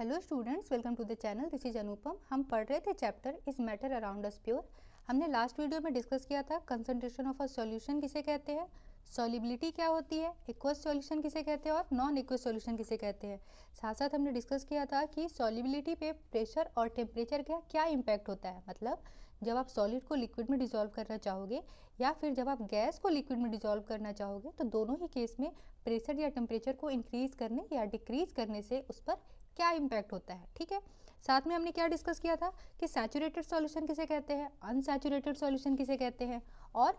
Hello students, welcome to the channel. This is Anupam. हम पढ़ रहे थे chapter is matter around us pure. हमने लास्ट वीडियो में डिस्कस किया था कंसंट्रेशन ऑफ अ सॉल्यूशन किसे कहते हैं, सॉल्युबिलिटी क्या होती है, एक्वस सॉल्यूशन किसे कहते हैं और नॉन एक्वस सॉल्यूशन किसे कहते हैं। साथ साथ हमने डिस्कस किया था कि सॉल्युबिलिटी पे प्रेशर और टेम्परेचर का क्या इम्पैक्ट होता है। मतलब जब आप सॉलिड को लिक्विड में डिसॉल्व करना चाहोगे या फिर जब आप गैस को लिक्विड में डिसॉल्व करना चाहोगे तो दोनों ही केस में प्रेशर या टेम्परेचर को इंक्रीज करने या डिक्रीज करने से उस पर क्या इम्पैक्ट होता है। ठीक है, साथ में हमने क्या डिस्कस किया था कि सैचुरेटेड सॉल्यूशन किसे कहते हैं, अनसैचुरेटेड सॉल्यूशन किसे कहते हैं, और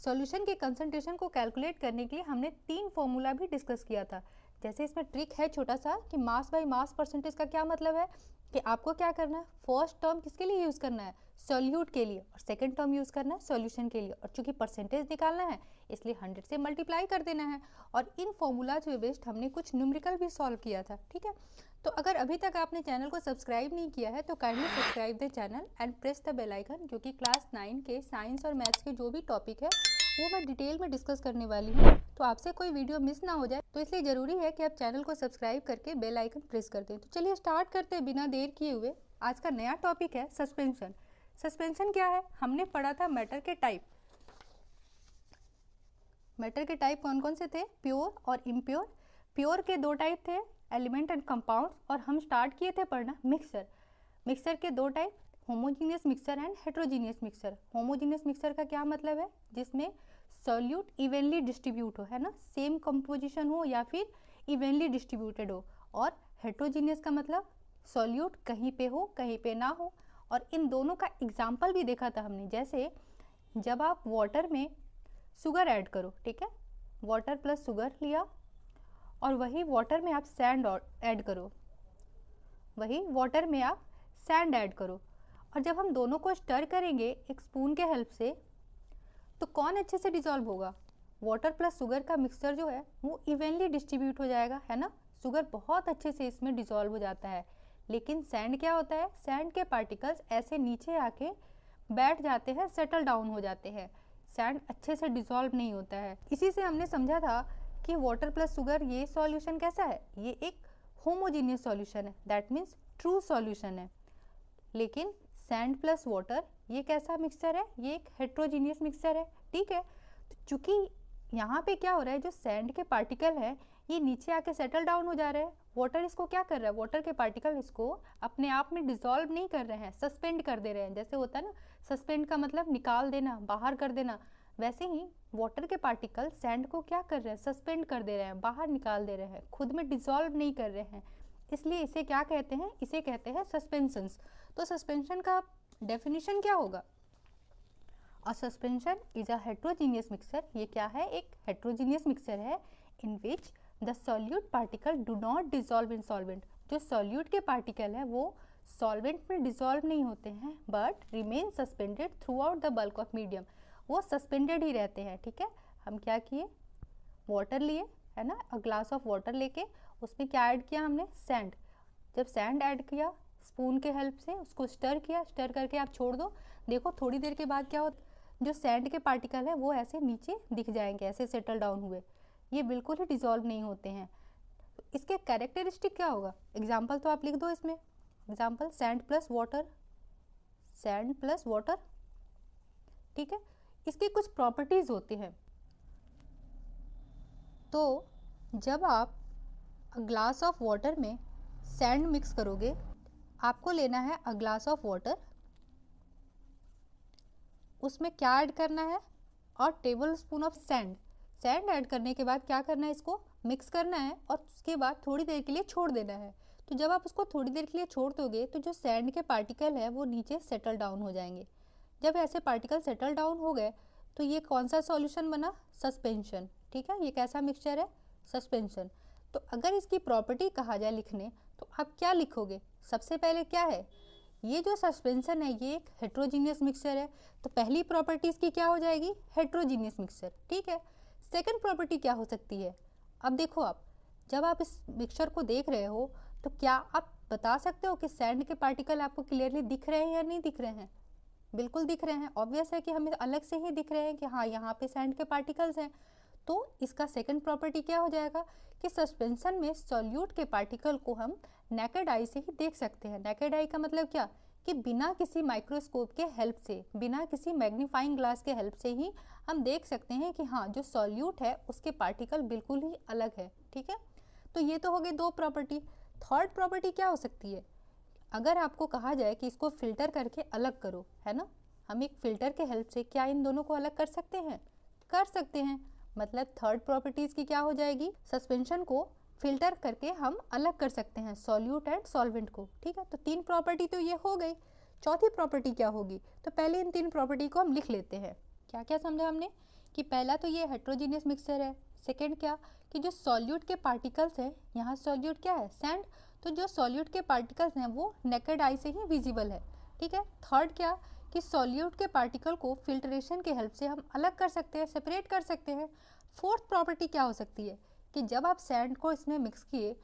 सॉल्यूशन के कंसंट्रेशन को कैलकुलेट करने के लिए हमने 3 फॉर्मूला भी डिस्कस किया था। जैसे इसमें ट्रिक है छोटा सा कि मास बाय मास परसेंटेज का क्या मतलब है कि आपको क्या करना है, फर्स्ट टर्म किसके लिए यूज़ करना है, सॉल्यूट के लिए, और सेकंड टर्म यूज़ करना है सॉल्यूशन के लिए। और चूंकि परसेंटेज निकालना है इसलिए 100 से मल्टीप्लाई कर देना है। और इन फॉर्मूलाज पे बेस्ड हमने कुछ न्यूमेरिकल भी सॉल्व किया था। ठीक है, तो अगर अभी तक आपने चैनल को सब्सक्राइब नहीं किया है तो kindly subscribe the channel and press the bell icon, क्योंकि क्लास 9 के साइंस और मैथ्स के जो भी टॉपिक है वो मैं डिटेल में डिस्कस करने वाली हूँ, तो आपसे कोई वीडियो मिस ना हो जाए, तो इसलिए ज़रूरी है कि आप चैनल को सब्सक्राइब करके बेल आइकन प्रेस कर दें। तो चलिए स्टार्ट करते हैं बिना देर किए हुए। आज का नया टॉपिक है सस्पेंशन। सस्पेंशन क्या है, हमने पढ़ा था मैटर के टाइप। मैटर के टाइप कौन कौन से थे, प्योर और इम्प्योर। प्योर के 2 टाइप थे, एलिमेंट एंड कंपाउंड। और हम स्टार्ट किए थे पढ़ना मिक्सर। मिक्सर के 2 type, homogeneous mixer and heterogeneous mixer. Homogeneous mixer का क्या मतलब है, जिसमें सॉल्यूट इवनली डिस्ट्रीब्यूट हो, है ना, सेम कंपोजिशन हो या फिर इवनली डिस्ट्रीब्यूटेड हो। और हेट्रोजीनियस का मतलब सॉल्यूट कहीं पे हो कहीं पे ना हो। और इन दोनों का एग्जाम्पल भी देखा था हमने। जैसे जब आप वाटर में शुगर ऐड करो, ठीक है, वाटर प्लस शुगर लिया और वही वाटर में आप सैंड ऐड करो, वही वाटर में आप सैंड ऐड करो, और जब हम दोनों को स्टर करेंगे एक स्पून के हेल्प से तो कौन अच्छे से डिसॉल्व होगा, वाटर प्लस शुगर का मिक्सचर जो है वो इवनली डिस्ट्रीब्यूट हो जाएगा, है ना, शुगर बहुत अच्छे से इसमें डिसॉल्व हो जाता है। लेकिन सैंड क्या होता है, सैंड के पार्टिकल्स ऐसे नीचे आके बैठ जाते हैं, सेटल डाउन हो जाते हैं, सैंड अच्छे से डिसॉल्व नहीं होता है। इसी से हमने समझा था कि वाटर प्लस शुगर ये सॉल्यूशन कैसा है, ये एक होमोजीनियस सॉल्यूशन है, दैट मीन्स ट्रू सॉल्यूशन है। लेकिन सैंड प्लस वाटर ये कैसा मिक्सचर है, ये एक हेट्रोजीनियस मिक्सचर है। ठीक है, तो चूंकि यहाँ पे क्या हो रहा है, जो सैंड के पार्टिकल है ये नीचे आके सेटल डाउन हो जा रहे हैं, वाटर इसको क्या कर रहा है, वाटर के पार्टिकल इसको अपने आप में डिसॉल्व नहीं कर रहे हैं, सस्पेंड कर दे रहे हैं। जैसे होता है ना, सस्पेंड का मतलब निकाल देना, बाहर कर देना, वैसे ही वाटर के पार्टिकल सैंड को क्या कर रहे हैं, सस्पेंड कर दे रहे हैं, बाहर निकाल दे रहे हैं, खुद में डिसॉल्व नहीं कर रहे हैं। इसलिए इसे क्या कहते हैं, इसे कहते हैं सस्पेंशंस। तो सस्पेंशन का डेफिनेशन क्या होगा, a suspension is a heterogeneous mixture. ये क्या है, एक हेट्रोजीनियस मिक्सचर है in which the solute particle do not dissolve in solvent. जो सॉल्यूट के पार्टिकल है वो सॉल्वेंट में डिसॉल्व नहीं होते हैं but remain suspended throughout the bulk of medium, वो सस्पेंडेड ही रहते हैं। ठीक है, हम क्या किए, वाटर लिए, है ना, अ ग्लास ऑफ वाटर लेके उसमें क्या ऐड किया हमने, सैंड। जब सैंड ऐड किया स्पून के हेल्प से उसको स्टर किया, स्टर करके आप छोड़ दो, देखो थोड़ी देर के बाद क्या होता, जो सैंड के पार्टिकल है वो ऐसे नीचे दिख जाएंगे, ऐसे सेटल डाउन हुए, ये बिल्कुल ही डिसॉल्व नहीं होते हैं। तो इसके कैरेक्टरिस्टिक क्या होगा, एग्जाम्पल तो आप लिख दो इसमें। Example sand plus water, sand plus water. ठीक है, इसकी कुछ प्रॉपर्टीज होती हैं। तो जब आप ग्लास ऑफ वाटर में सैंड मिक्स करोगे, आपको लेना है अ ग्लास ऑफ वाटर, उसमें क्या ऐड करना है, और table spoon of sand. Sand add करने के बाद क्या करना है, इसको मिक्स करना है और उसके बाद थोड़ी देर के लिए छोड़ देना है। तो जब आप उसको थोड़ी देर के लिए छोड़ दोगे तो जो सैंड के पार्टिकल है वो नीचे सेटल डाउन हो जाएंगे। जब ऐसे पार्टिकल सेटल डाउन हो गए तो ये कौन सा सॉल्यूशन बना, सस्पेंशन। ठीक है, ये कैसा मिक्सचर है, सस्पेंशन। तो अगर इसकी प्रॉपर्टी कहा जाए लिखने तो आप क्या लिखोगे, सबसे पहले क्या है, ये जो सस्पेंशन है ये एक हेट्रोजीनियस मिक्सचर है, तो पहली प्रॉपर्टी इसकी क्या हो जाएगी, हेट्रोजीनियस मिक्सचर। ठीक है, सेकंड प्रॉपर्टी क्या हो सकती है, अब देखो आप जब आप इस मिक्सचर को देख रहे हो तो क्या आप बता सकते हो कि सैंड के पार्टिकल आपको क्लियरली दिख रहे हैं या नहीं दिख रहे हैं, बिल्कुल दिख रहे हैं, ऑब्वियस है कि हमें अलग से ही दिख रहे हैं कि हाँ यहाँ पे सैंड के पार्टिकल्स हैं। तो इसका सेकंड प्रॉपर्टी क्या हो जाएगा कि सस्पेंशन में सॉल्यूट के पार्टिकल को हम नेकेड आई से ही देख सकते हैं। नेकेड आई का मतलब क्या कि बिना किसी माइक्रोस्कोप के हेल्प से, बिना किसी मैग्नीफाइंग ग्लास के हेल्प से ही हम देख सकते हैं कि हाँ, जो सॉल्यूट है उसके पार्टिकल बिल्कुल ही अलग है। ठीक है, तो ये तो हो गई दो प्रॉपर्टी। थर्ड प्रॉपर्टी क्या हो सकती है? अगर आपको कहा जाए कि इसको फिल्टर करके अलग करो, है ना, हम एक फिल्टर के हेल्प से क्या इन दोनों को अलग कर सकते हैं? कर सकते हैं। मतलब थर्ड प्रॉपर्टीज की क्या हो जाएगी? सस्पेंशन को फिल्टर करके हम अलग कर सकते हैं सॉल्यूट एंड सॉल्वेंट को। ठीक है, तो तीन प्रॉपर्टी तो ये हो गई। चौथी प्रॉपर्टी क्या होगी? तो पहले इन तीन प्रॉपर्टी को हम लिख लेते हैं। क्या क्या समझा हमने? कि पहला तो ये हेट्रोजीनियस मिक्सचर है। सेकेंड क्या कि जो सॉल्यूट के पार्टिकल्स हैं, यहाँ सॉल्यूट क्या है? सैंड, तो जो सॉल्यूट के पार्टिकल्स हैं वो नेकेड आई से ही विजिबल है। ठीक है, थर्ड क्या कि सॉल्यूट के पार्टिकल को फिल्ट्रेशन के हेल्प से हम अलग कर सकते हैं, सेपरेट कर सकते हैं। फोर्थ प्रॉपर्टी क्या हो सकती है कि जब आप सैंड को इसमें मिक्स किए,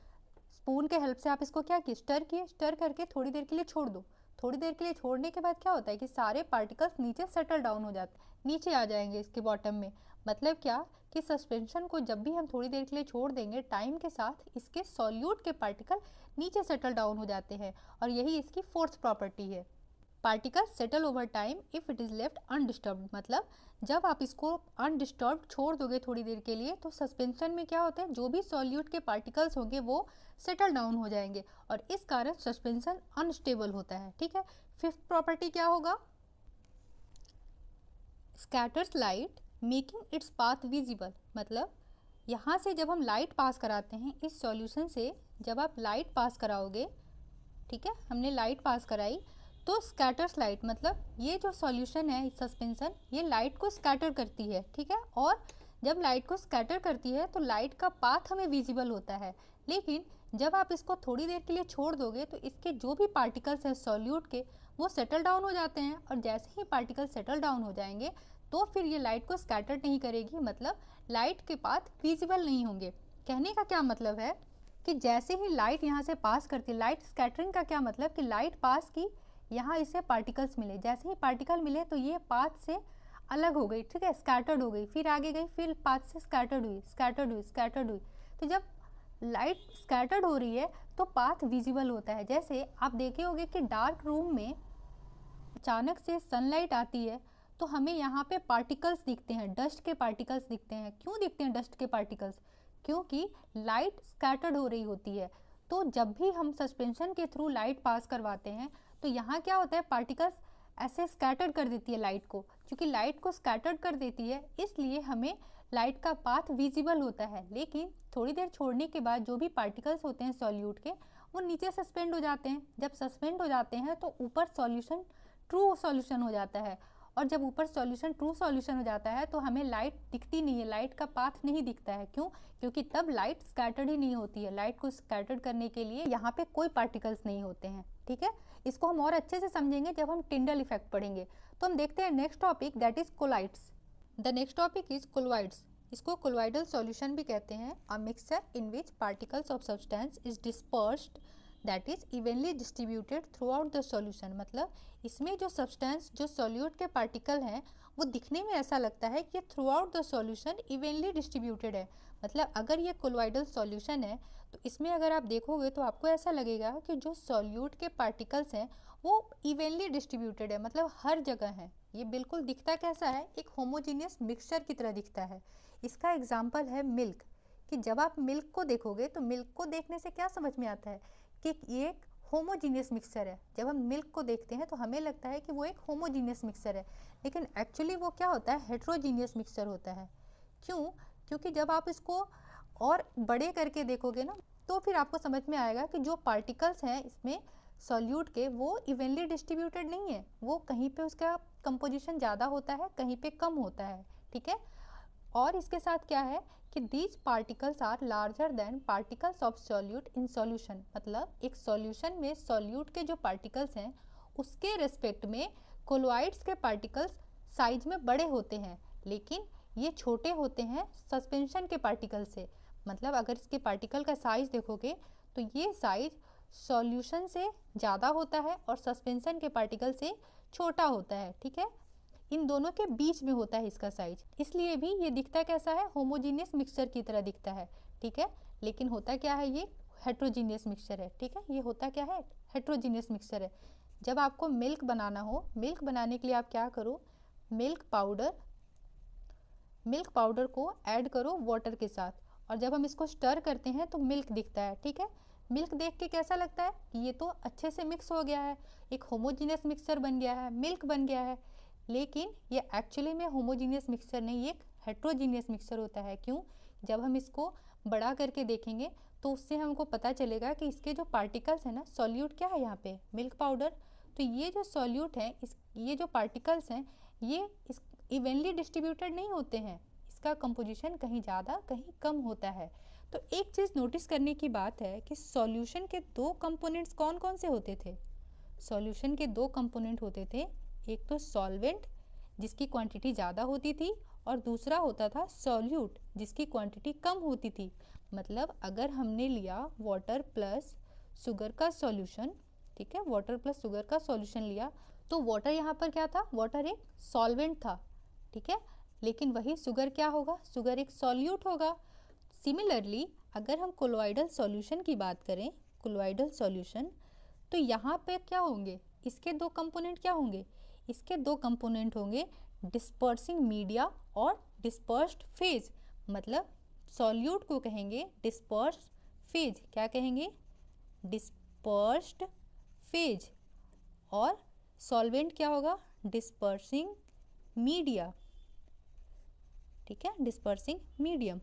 स्पून के हेल्प से आप इसको क्या किए? स्टर किए। स्टर करके थोड़ी देर के लिए छोड़ दो। थोड़ी देर के लिए छोड़ने के बाद क्या होता है कि सारे पार्टिकल्स नीचे सेटल डाउन हो जाते हैं, नीचे आ जाएंगे इसके बॉटम में। मतलब क्या कि सस्पेंशन को जब भी हम थोड़ी देर के लिए छोड़ देंगे, टाइम के साथ इसके सॉल्यूट के पार्टिकल नीचे सेटल डाउन हो जाते हैं, और यही इसकी फोर्थ प्रॉपर्टी है। Particle settle over time if it is left undisturbed, मतलब जब आप इसको अनडिस्टर्ब्ड छोड़ दोगे थोड़ी देर के लिए, तो सस्पेंशन में क्या होता है, जो भी सॉल्यूट के पार्टिकल्स होंगे वो सेटल डाउन हो जाएंगे, और इस कारण सस्पेंशन अनस्टेबल होता है। ठीक है, फिफ्थ प्रॉपर्टी क्या होगा? Scatters light making its path visible, मतलब यहाँ से जब हम लाइट पास कराते हैं इस सॉल्यूशन से, जब आप लाइट पास कराओगे, ठीक है, हमने लाइट पास कराई, तो स्कैटर्स लाइट, मतलब ये जो सॉल्यूशन है सस्पेंशन, ये लाइट को स्कैटर करती है। ठीक है, और जब लाइट को स्कैटर करती है तो लाइट का पाथ हमें विजिबल होता है। लेकिन जब आप इसको थोड़ी देर के लिए छोड़ दोगे तो इसके जो भी पार्टिकल्स हैं सॉल्यूट के, वो सेटल डाउन हो जाते हैं, और जैसे ही पार्टिकल सेटल डाउन हो जाएंगे तो फिर ये लाइट को स्कैटर नहीं करेगी, मतलब लाइट के पाथ विजिबल नहीं होंगे। कहने का क्या मतलब है कि जैसे ही लाइट यहाँ से पास करती है, लाइट स्कैटरिंग का क्या मतलब कि लाइट पास की, यहाँ इसे पार्टिकल्स मिले, जैसे ही पार्टिकल मिले तो ये पाथ से अलग हो गई, ठीक है, स्कैटर्ड हो गई, फिर आगे गई, फिर पाथ से स्कैटर्ड हुई, स्कैटर्ड हुई, स्कैटर्ड हुई। तो जब लाइट स्कैटर्ड हो रही है तो पाथ विजिबल होता है। जैसे आप देखे होंगे कि डार्क रूम में अचानक से सनलाइट आती है तो हमें यहाँ पे पार्टिकल्स दिखते हैं, डस्ट के पार्टिकल्स दिखते हैं। क्यों दिखते हैं डस्ट के पार्टिकल्स? क्योंकि लाइट स्कैटर्ड हो रही होती है। तो जब भी हम सस्पेंशन के थ्रू लाइट पास करवाते हैं तो यहाँ क्या होता है, पार्टिकल्स ऐसे स्कैटर्ड कर देती है लाइट को। क्योंकि लाइट को स्कैटर्ड कर देती है इसलिए हमें लाइट का पाथ विजिबल होता है। लेकिन थोड़ी देर छोड़ने के बाद जो भी पार्टिकल्स होते हैं सॉल्यूट के, वो नीचे सस्पेंड हो जाते हैं। जब सस्पेंड हो जाते हैं तो ऊपर सॉल्यूशन ट्रू सॉल्यूशन हो जाता है, और जब ऊपर सॉल्यूशन ट्रू सॉल्यूशन हो जाता है तो हमें लाइट दिखती नहीं है, लाइट का पाथ नहीं दिखता है। क्यों? क्योंकि तब लाइट स्कैटर्ड ही नहीं होती है। लाइट को स्कैटर्ड करने के लिए यहाँ पे कोई पार्टिकल्स नहीं होते हैं। ठीक है, इसको हम और अच्छे से समझेंगे जब हम टिंडल इफेक्ट पढ़ेंगे। तो हम देखते हैं next topic, that is colloids. The next topic is colloids. इसको कोलॉइडल सॉल्यूशन भी कहते हैं। A mixture in which particles of substance is dispersed that is evenly distributed throughout the solution. मतलब इसमें जो सब्सटेंस, जो सॉल्यूट के particle हैं, वो दिखने में ऐसा लगता है कि through out the solution evenly distributed है। मतलब अगर ये कोलॉइडल सॉल्यूशन है तो इसमें अगर आप देखोगे तो आपको ऐसा लगेगा कि जो सॉल्यूट के पार्टिकल्स हैं वो इवनली डिस्ट्रीब्यूटेड है, मतलब हर जगह है। ये बिल्कुल दिखता कैसा है, एक होमोजीनियस मिक्सचर की तरह दिखता है। इसका एग्जाम्पल है मिल्क, कि जब आप मिल्क को देखोगे तो मिल्क को देखने से क्या समझ में आता है कि ये एक होमोजीनियस मिक्सचर है। जब हम मिल्क को देखते हैं तो हमें लगता है कि वो एक होमोजीनियस मिक्सचर है, लेकिन एक्चुअली वो क्या होता है, हेट्रोजीनियस मिक्सचर होता है। क्यों? क्योंकि जब आप इसको और बड़े करके देखोगे ना तो फिर आपको समझ में आएगा कि जो पार्टिकल्स हैं इसमें सॉल्यूट के, वो इवनली डिस्ट्रीब्यूटेड नहीं है। वो कहीं पे उसका कंपोजिशन ज़्यादा होता है, कहीं पे कम होता है। ठीक है, और इसके साथ क्या है कि these particles are larger than particles of solute in solution. मतलब एक सॉल्यूशन में सॉल्यूट के जो पार्टिकल्स हैं उसके रेस्पेक्ट में कोलॉइड्स के पार्टिकल्स साइज में बड़े होते हैं, लेकिन ये छोटे होते हैं सस्पेंशन के पार्टिकल से। मतलब अगर इसके पार्टिकल का साइज देखोगे तो ये साइज सॉल्यूशन से ज़्यादा होता है और सस्पेंशन के पार्टिकल से छोटा होता है। ठीक है, इन दोनों के बीच में होता है इसका साइज, इसलिए भी ये दिखता कैसा है, होमोजीनियस मिक्सचर की तरह दिखता है, ठीक है। लेकिन होता क्या है, ये हेट्रोजीनियस मिक्सचर है, ठीक है। ये होता क्या है, हेट्रोजीनियस मिक्सचर है। जब आपको मिल्क बनाना हो, मिल्क बनाने के लिए आप क्या करो, मिल्क पाउडर को ऐड करो वाटर के साथ, और जब हम इसको स्टर करते हैं तो मिल्क दिखता है, ठीक है। मिल्क देख के कैसा लगता है कि ये तो अच्छे से मिक्स हो गया है, एक होमोजीनियस मिक्सचर बन गया है, मिल्क बन गया है। लेकिन ये एक्चुअली में होमोजीनियस मिक्सचर नहीं, ये एक हेट्रोजीनियस मिक्सचर होता है। क्यों? जब हम इसको बड़ा करके देखेंगे तो उससे हमको पता चलेगा कि इसके जो पार्टिकल्स हैं ना, सॉल्यूट क्या है यहाँ पे, मिल्क पाउडर, तो ये जो सॉल्यूट है, ये जो पार्टिकल्स हैं, ये इस इवनली डिस्ट्रीब्यूटेड नहीं होते हैं, इसका कंपोजिशन कहीं ज़्यादा कहीं कम होता है। तो एक चीज़ नोटिस करने की बात है कि सॉल्यूशन के दो कंपोनेंट्स कौन कौन से होते थे। सॉल्यूशन के दो कंपोनेंट होते थे, एक तो सॉल्वेंट जिसकी क्वांटिटी ज़्यादा होती थी, और दूसरा होता था सॉल्यूट जिसकी क्वांटिटी कम होती थी। मतलब अगर हमने लिया वाटर प्लस शुगर का सॉल्यूशन, ठीक है, वाटर प्लस शुगर का सॉल्यूशन लिया, तो वाटर यहाँ पर क्या था, वाटर एक सॉल्वेंट था, ठीक है। लेकिन वही शुगर क्या होगा, शुगर एक सॉल्यूट होगा। सिमिलरली अगर हम कोलोइडल सॉल्यूशन की बात करें, कोलोइडल सॉल्यूशन, तो यहाँ पे क्या होंगे, इसके दो कंपोनेंट क्या होंगे, इसके दो कंपोनेंट होंगे डिस्पर्सिंग मीडिया और डिस्पर्स्ड फेज। मतलब सॉल्यूट को कहेंगे डिस्पर्स्ड फेज, क्या कहेंगे, डिस्पर्स्ड फेज, और सॉल्वेंट क्या होगा, डिस्पर्सिंग मीडिया, ठीक है, डिस्पर्सिंग मीडियम।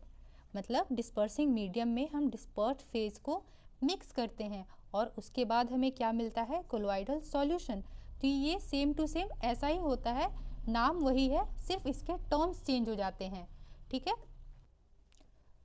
मतलब डिस्पर्सिंग मीडियम में हम डिस्पर्स्ड फेज को मिक्स करते हैं और उसके बाद हमें क्या मिलता है, कोलोइडल सॉल्यूशन। तो ये सेम टू सेम ऐसा ही होता है, नाम वही है, सिर्फ इसके टर्म्स चेंज हो जाते हैं, ठीक है।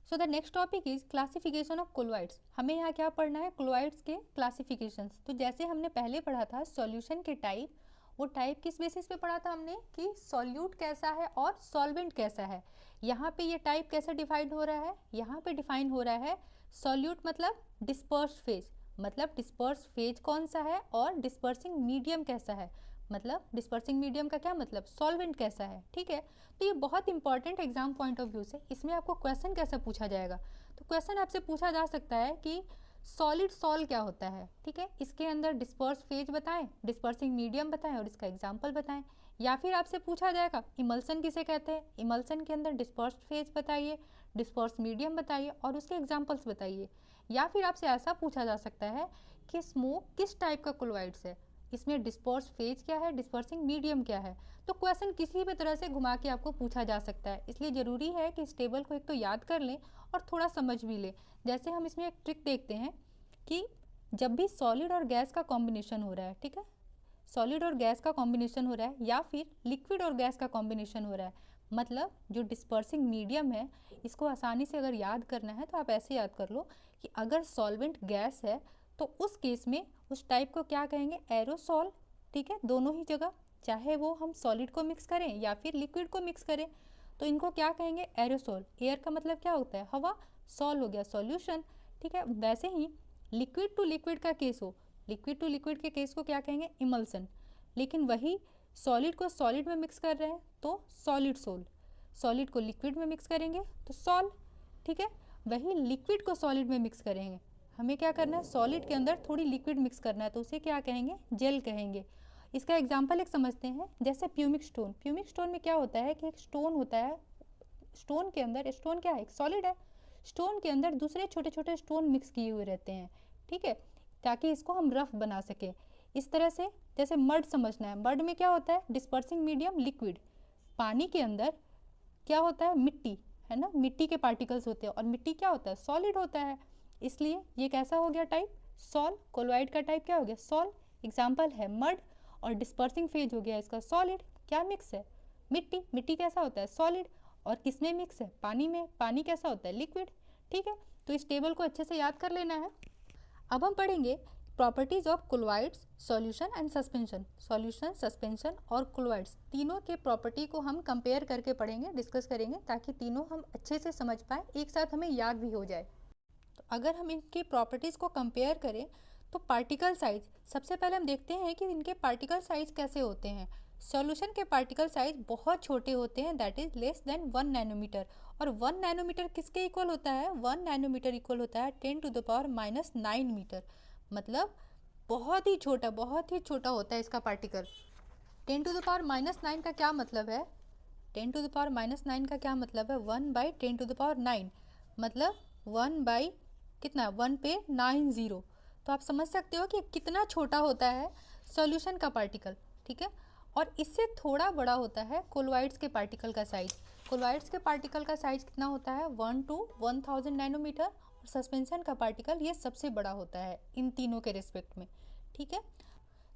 So the next topic is classification of colloids. हमें यहाँ क्या पढ़ना है, कोलोइड्स के क्लासिफिकेशंस। तो जैसे हमने पहले पढ़ा था सॉल्यूशन के टाइप, वो टाइप किस बेसिस पे पढ़ा था हमने कि सॉल्यूट कैसा है और सॉल्वेंट कैसा है। यहाँ पे ये टाइप कैसे डिफाइन हो रहा है, यहाँ पे डिफाइन हो रहा है सॉल्यूट मतलब डिस्पर्स्ड फेज, मतलब डिस्पर्स्ड फेज कौन सा है, और डिस्पर्सिंग मीडियम कैसा है, मतलब डिस्पर्सिंग मीडियम का क्या मतलब, सॉल्वेंट कैसा है, ठीक है। तो ये बहुत important exam point of view से, इसमें आपको क्वेश्चन कैसे पूछा जाएगा, तो क्वेश्चन आपसे पूछा जा सकता है कि सॉलिड सॉल क्या होता है, ठीक है, इसके अंदर डिस्पर्स फेज बताएं, डिस्पर्सिंग मीडियम बताएं और इसका एग्जाम्पल बताएं। या फिर आपसे पूछा जाएगा इमल्सन किसे कहते हैं, इमल्सन के अंदर डिस्पर्स फेज बताइए, डिस्पर्स मीडियम बताइए और उसके एग्जाम्पल्स बताइए। या फिर आपसे ऐसा पूछा जा सकता है कि स्मोक किस टाइप का कोलोइड्स है, इसमें डिस्पर्स फेज क्या है, डिस्पर्सिंग मीडियम क्या है। तो क्वेश्चन किसी भी तरह से घुमा के आपको पूछा जा सकता है, इसलिए ज़रूरी है कि इस टेबल को एक तो याद कर लें और थोड़ा समझ भी लें। जैसे हम इसमें एक ट्रिक देखते हैं कि जब भी सॉलिड और गैस का कॉम्बिनेशन हो रहा है, ठीक है, सॉलिड और गैस का कॉम्बिनेशन हो रहा है या फिर लिक्विड और गैस का कॉम्बिनेशन हो रहा है, मतलब जो डिस्पर्सिंग मीडियम है, इसको आसानी से अगर याद करना है तो आप ऐसे याद कर लो कि अगर सॉल्वेंट गैस है तो उस केस में उस टाइप को क्या कहेंगे, एरोसॉल, ठीक है, दोनों ही जगह, चाहे वो हम सॉलिड को मिक्स करें या फिर लिक्विड को मिक्स करें, तो इनको क्या कहेंगे, एरोसॉल। एयर का मतलब क्या होता है, हवा, सॉल हो गया सॉल्यूशन, ठीक है। वैसे ही लिक्विड टू लिक्विड का केस हो, लिक्विड टू लिक्विड के केस को क्या कहेंगे, इमल्सन। लेकिन वही सॉलिड को सॉलिड में मिक्स कर रहे हैं तो सॉलिड सोल, सॉलिड को लिक्विड में मिक्स करेंगे तो सॉल, ठीक है। वही लिक्विड को सॉलिड में मिक्स करेंगे, हमें क्या करना है, सॉलिड के अंदर थोड़ी लिक्विड मिक्स करना है तो उसे क्या कहेंगे, जेल कहेंगे। इसका एग्जाम्पल एक समझते हैं, जैसे प्यूमिक स्टोन। प्यूमिक स्टोन में क्या होता है कि एक स्टोन होता है, स्टोन के अंदर, स्टोन क्या है, एक सॉलिड है, स्टोन के अंदर दूसरे छोटे छोटे स्टोन मिक्स किए हुए रहते हैं, ठीक है, ताकि इसको हम रफ बना सकें। इस तरह से जैसे मड समझना है, मड में क्या होता है, डिस्पर्सिंग मीडियम लिक्विड, पानी के अंदर क्या होता है, मिट्टी, है ना, मिट्टी के पार्टिकल्स होते हैं और मिट्टी क्या होता है, सॉलिड होता है, इसलिए ये कैसा हो गया टाइप, सॉल। कोलोइड का टाइप क्या हो गया, सॉल, एग्जाम्पल है मड, और डिस्पर्सिंग फेज हो गया इसका सॉलिड, क्या मिक्स है, मिट्टी, मिट्टी कैसा होता है, सॉलिड, और किसमें मिक्स है, पानी में, पानी कैसा होता है, लिक्विड, ठीक है। तो इस टेबल को अच्छे से याद कर लेना है। अब हम पढ़ेंगे properties of colloids, solution and suspension. Solution, suspension और कोलोइड्स तीनों के प्रॉपर्टी को हम कंपेयर करके पढ़ेंगे, डिस्कस करेंगे, ताकि तीनों हम अच्छे से समझ पाए, एक साथ हमें याद भी हो जाए। तो अगर हम इनके प्रॉपर्टीज़ को कंपेयर करें तो पार्टिकल साइज, सबसे पहले हम देखते हैं कि इनके पार्टिकल साइज कैसे होते हैं। सॉल्यूशन के पार्टिकल साइज बहुत छोटे होते हैं, that is less than 1 nanometre. और 1 नैनोमीटर किसके इक्वल होता है? 1 नैनोमीटर इक्वल होता है 10⁻⁻⁹ मीटर। मतलब बहुत ही छोटा होता है इसका पार्टिकल। 10⁻⁹ का क्या मतलब है? 10⁻⁹ का क्या मतलब है? 1/10⁹, मतलब 1 बाई कितना? 1 पे 9 जीरो। तो आप समझ सकते हो कि कितना छोटा होता है सॉल्यूशन का पार्टिकल, ठीक है। और इससे थोड़ा बड़ा होता है कोलोइड्स के पार्टिकल का साइज। कोलोइड्स के पार्टिकल का साइज कितना होता है? 1 to 1000 नैनोमीटर। और सस्पेंशन का पार्टिकल ये सबसे बड़ा होता है इन तीनों के रिस्पेक्ट में, ठीक है।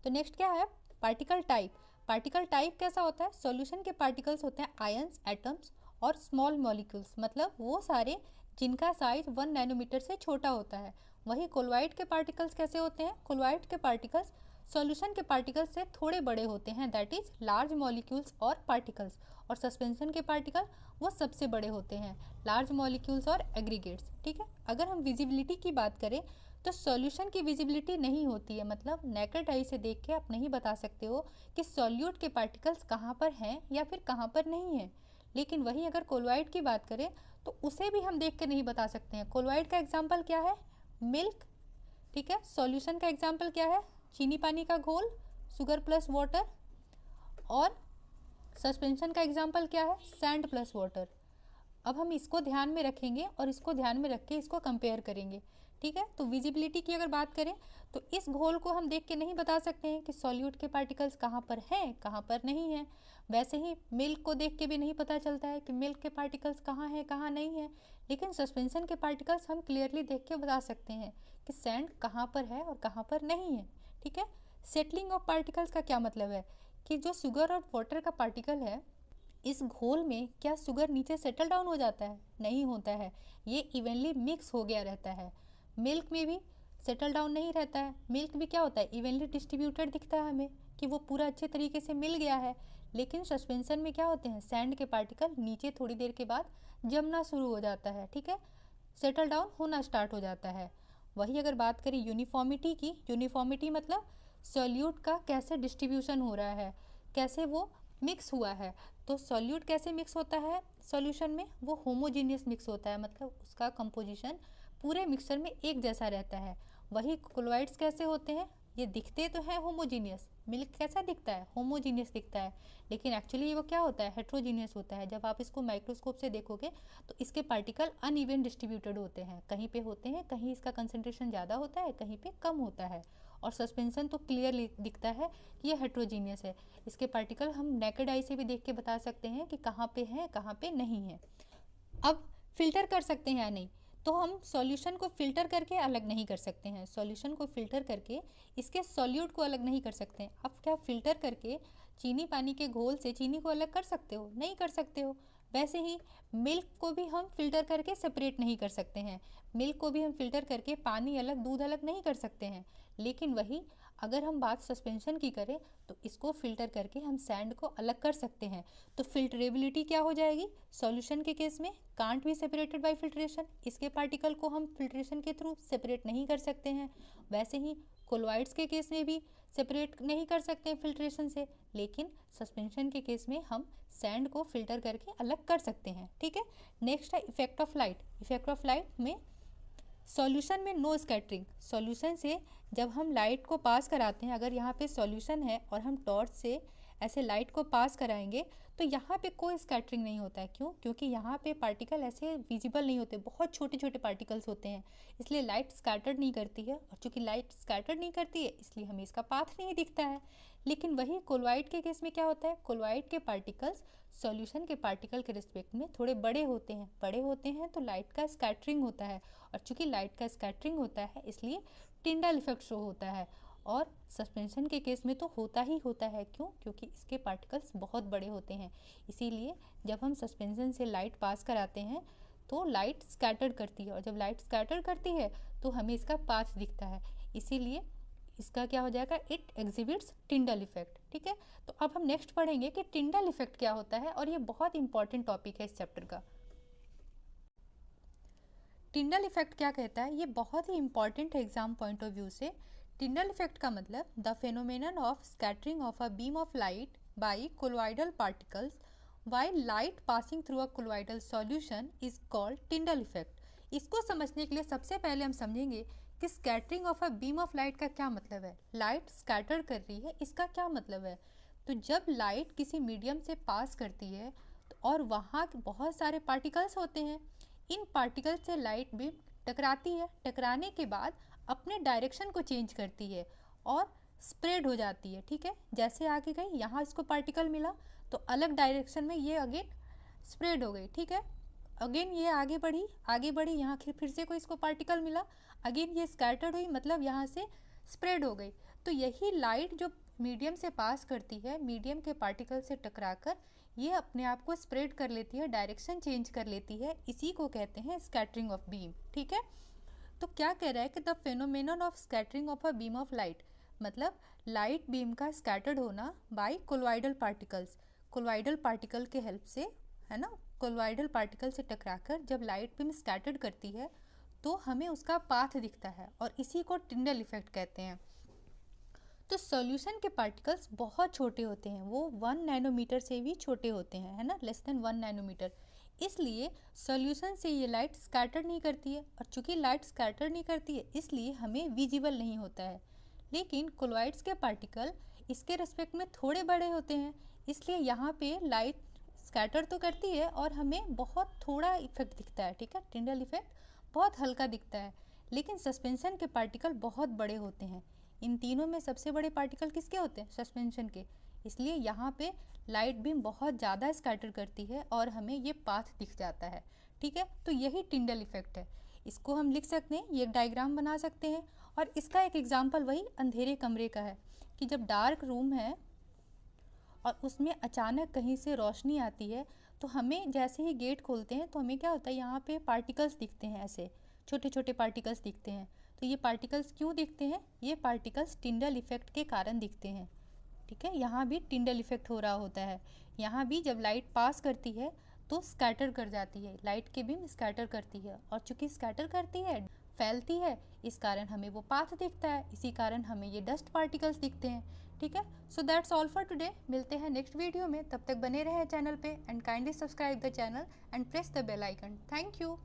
तो नेक्स्ट क्या है? Particle type. पार्टिकल टाइप कैसा होता है? सॉल्यूशन के पार्टिकल्स होते हैं आयंस, एटम्स और स्मॉल मॉलिक्यूल्स, मतलब वो सारे जिनका साइज 1 नैनोमीटर से छोटा होता है। वही कोलोइड के पार्टिकल्स कैसे होते हैं? कोलोइड के पार्टिकल्स सॉल्यूशन के पार्टिकल्स से थोड़े बड़े होते हैं, दैट इज लार्ज मॉलिक्यूल्स और पार्टिकल्स। और सस्पेंशन के पार्टिकल वो सबसे बड़े होते हैं, लार्ज मॉलिक्यूल्स और एग्रीगेट्स, ठीक है। अगर हम विजिबिलिटी की बात करें तो सॉल्यूशन की विजिबिलिटी नहीं होती है, मतलब नेकेड आई से देख के आप नहीं बता सकते हो कि सॉल्यूट के पार्टिकल्स कहाँ पर हैं या फिर कहाँ पर नहीं हैं। लेकिन वही अगर कोलोइड की बात करें तो उसे भी हम देख के नहीं बता सकते हैं। कोलोइड का एग्जाम्पल क्या है? मिल्क, ठीक है। सॉल्यूशन का एग्जाम्पल क्या है? चीनी पानी का घोल, शुगर प्लस वाटर। और सस्पेंशन का एग्जाम्पल क्या है? Sand plus water. अब हम इसको ध्यान में रखेंगे और इसको ध्यान में रख के इसको कंपेयर करेंगे, ठीक है। तो विजिबिलिटी की अगर बात करें तो इस घोल को हम देख के नहीं बता सकते हैं कि सॉल्यूट के पार्टिकल्स कहाँ पर हैं, कहाँ पर नहीं हैं। वैसे ही मिल्क को देख के भी नहीं पता चलता है कि मिल्क के पार्टिकल्स कहाँ हैं, कहाँ नहीं हैं। लेकिन सस्पेंशन के पार्टिकल्स हम क्लियरली देख के बता सकते हैं कि सैंड कहाँ पर है और कहाँ पर नहीं है, ठीक है। सेटलिंग ऑफ पार्टिकल्स का क्या मतलब है? कि जो शुगर और वाटर का पार्टिकल है इस घोल में, क्या शुगर नीचे सेटल डाउन हो जाता है? नहीं होता है, ये इवनली मिक्स हो गया रहता है। मिल्क में भी सेटल डाउन नहीं रहता है, मिल्क भी क्या होता है? इवनली डिस्ट्रीब्यूटेड दिखता है हमें कि वो पूरा अच्छे तरीके से मिल गया है। लेकिन सस्पेंशन में क्या होते हैं? सैंड के पार्टिकल नीचे थोड़ी देर के बाद जमना शुरू हो जाता है, ठीक है, सेटल डाउन होना स्टार्ट हो जाता है। वही अगर बात करें यूनिफॉर्मिटी की, यूनिफॉर्मिटी मतलब सॉल्यूट का कैसे डिस्ट्रीब्यूशन हो रहा है, कैसे वो मिक्स हुआ है। तो सॉल्यूट कैसे मिक्स होता है सॉल्यूशन में? वो होमोजीनियस मिक्स होता है, मतलब उसका कंपोजिशन पूरे मिक्सचर में एक जैसा रहता है। वही कोलोइड्स कैसे होते हैं? ये दिखते तो हैं होमोजीनियस, मिल्क कैसा दिखता है? होमोजीनियस दिखता है, लेकिन एक्चुअली वो क्या होता है? हेट्रोजीनियस होता है। जब आप इसको माइक्रोस्कोप से देखोगे तो इसके पार्टिकल अनइवन डिस्ट्रीब्यूटेड होते हैं, कहीं पे होते हैं, कहीं इसका कंसंट्रेशन ज़्यादा होता है, कहीं पे कम होता है। और सस्पेंशन तो क्लियरली दिखता है कि ये हेट्रोजीनियस है। इसके पार्टिकल हम नेकेड आई से भी देख के बता सकते हैं कि कहाँ पे हैं, कहाँ पे नहीं है। अब फिल्टर कर सकते हैं या नहीं? तो हम सॉल्यूशन को फिल्टर करके अलग नहीं कर सकते हैं, सॉल्यूशन को फिल्टर करके इसके सॉल्यूट को अलग नहीं कर सकते हैं। अब क्या फिल्टर करके चीनी पानी के घोल से चीनी को अलग कर सकते हो? नहीं कर सकते हो। वैसे ही मिल्क को भी हम फिल्टर करके सेपरेट नहीं कर सकते हैं, मिल्क को भी हम फिल्टर करके पानी अलग दूध अलग नहीं कर सकते हैं। लेकिन वही अगर हम बात सस्पेंशन की करें तो इसको फिल्टर करके हम सैंड को अलग कर सकते हैं। तो फिल्टरेबिलिटी क्या हो जाएगी? सॉल्यूशन के केस में can't be separated by filtration, इसके पार्टिकल को हम फिल्ट्रेशन के थ्रू सेपरेट नहीं कर सकते हैं। वैसे ही कोलोइड्स के केस में भी सेपरेट नहीं कर सकते हैं फिल्ट्रेशन से, लेकिन सस्पेंशन के केस में हम सैंड को फिल्टर करके अलग कर सकते हैं, ठीक है। नेक्स्ट है effect of light. Effect of light में सॉल्यूशन में नो स्कैटरिंग, सॉल्यूशन से जब हम लाइट को पास कराते हैं, अगर यहाँ पे सॉल्यूशन है और हम टॉर्च से ऐसे लाइट को पास कराएंगे तो यहाँ पे कोई स्कैटरिंग नहीं होता है। क्यों? क्योंकि यहाँ पे पार्टिकल ऐसे विजिबल नहीं होते, बहुत छोटे छोटे पार्टिकल्स होते हैं, इसलिए लाइट स्कैटर्ड नहीं करती है। और चूँकि लाइट स्कैटर्ड नहीं करती है इसलिए हमें इसका पाथ नहीं दिखता है। लेकिन वही कोलोइड के केस में क्या होता है? कोलोइड के पार्टिकल्स सॉल्यूशन के पार्टिकल के रिस्पेक्ट में थोड़े बड़े होते हैं तो लाइट का स्कैटरिंग होता है। और चूँकि लाइट का स्कैटरिंग होता है इसलिए टिंडल इफेक्ट शो होता है। और सस्पेंशन के केस में तो होता ही होता है। क्यों? क्योंकि इसके पार्टिकल्स बहुत बड़े होते हैं, इसीलिए जब हम सस्पेंशन से लाइट पास कराते हैं तो लाइट स्कैटर्ड करती है, और जब लाइट स्कैटर करती है तो हमें इसका पाथ दिखता है, इसीलिए इसका क्या हो जाएगा? इट एग्जिबिट्स टिंडल इफेक्ट, ठीक है। तो अब हम नेक्स्ट पढ़ेंगे कि टिंडल इफेक्ट क्या होता है, और ये बहुत इंपॉर्टेंट टॉपिक है इस चैप्टर का। टिंडल इफेक्ट क्या कहता है? ये बहुत ही इंपॉर्टेंट है एग्जाम पॉइंट ऑफ व्यू से। टिंडल इफेक्ट का मतलब the phenomenon of scattering of a beam of light by colloidal particles while light passing through a colloidal solution is called Tyndall effect. इसको समझने के लिए सबसे पहले हम समझेंगे कि scattering of a beam of light का क्या मतलब है। लाइट स्कैटर कर रही है, इसका क्या मतलब है? तो जब लाइट किसी मीडियम से पास करती है और वहाँ बहुत सारे पार्टिकल्स होते हैं, इन पार्टिकल्स से लाइट बीम टकराती है। टकराने के बाद अपने डायरेक्शन को चेंज करती है और स्प्रेड हो जाती है। ठीक है, जैसे आगे गई, यहाँ इसको पार्टिकल मिला तो अलग डायरेक्शन में ये अगेन स्प्रेड हो गई। ठीक है, अगेन ये आगे बढ़ी, यहाँ फिर से कोई इसको पार्टिकल मिला, अगेन ये स्कैटर्ड हुई, मतलब यहाँ से स्प्रेड हो गई। तो यही लाइट जो मीडियम से पास करती है, मीडियम के पार्टिकल से टकराकर ये अपने आप को स्प्रेड कर लेती है, डायरेक्शन चेंज कर लेती है, इसी को कहते हैं स्कैटरिंग ऑफ बीम। ठीक है, तो क्या कह रहा है कि the phenomenon of scattering of a beam of light, मतलब लाइट बीम का स्कैटर्ड होना by colloidal particles, colloidal particle के हेल्प से, है ना, कोलॉइडल पार्टिकल से टकराकर जब लाइट बीम स्कैटर्ड करती है तो हमें उसका पाथ दिखता है और इसी को टिंडल इफेक्ट कहते हैं। तो सॉल्यूशन के पार्टिकल्स बहुत छोटे होते हैं, वो 1 नैनोमीटर से भी छोटे होते हैं, है ना, लेस देन 1 नैनोमीटर। इसलिए सॉल्यूशन से ये लाइट स्कैटर नहीं करती है, और चूंकि लाइट स्कैटर नहीं करती है इसलिए हमें विजिबल नहीं होता है। लेकिन कोलॉइड्स के पार्टिकल इसके रिस्पेक्ट में थोड़े बड़े होते हैं, इसलिए यहाँ पे लाइट स्कैटर तो करती है और हमें बहुत थोड़ा इफेक्ट दिखता है। ठीक है, टिंडल इफेक्ट बहुत हल्का दिखता है। लेकिन सस्पेंशन के पार्टिकल बहुत बड़े होते हैं। इन तीनों में सबसे बड़े पार्टिकल किसके होते हैं? सस्पेंशन के। इसलिए यहाँ पे लाइट बीम बहुत ज़्यादा स्कैटर करती है और हमें ये पाथ दिख जाता है। ठीक है, तो यही टिंडल इफेक्ट है। इसको हम लिख सकते हैं, ये डायग्राम बना सकते हैं। और इसका एक एग्जाम्पल वही अंधेरे कमरे का है कि जब डार्क रूम है और उसमें अचानक कहीं से रोशनी आती है तो हमें जैसे ही गेट खोलते हैं तो हमें क्या होता है, यहाँ पे पार्टिकल्स दिखते हैं, ऐसे छोटे छोटे पार्टिकल्स दिखते हैं। तो ये पार्टिकल्स क्यों दिखते हैं? ये पार्टिकल्स टिंडल इफेक्ट के कारण दिखते हैं। ठीक है, यहाँ भी टिंडल इफेक्ट हो रहा होता है। यहाँ भी जब लाइट पास करती है तो स्कैटर कर जाती है, लाइट की बीम स्कैटर करती है, और चूंकि स्कैटर करती है, फैलती है, इस कारण हमें वो पाथ दिखता है, इसी कारण हमें ये डस्ट पार्टिकल्स दिखते हैं। ठीक है, so that's all for today. मिलते हैं नेक्स्ट वीडियो में, तब तक बने रहें चैनल पे and kindly subscribe the channel and press the bell icon. Thank you.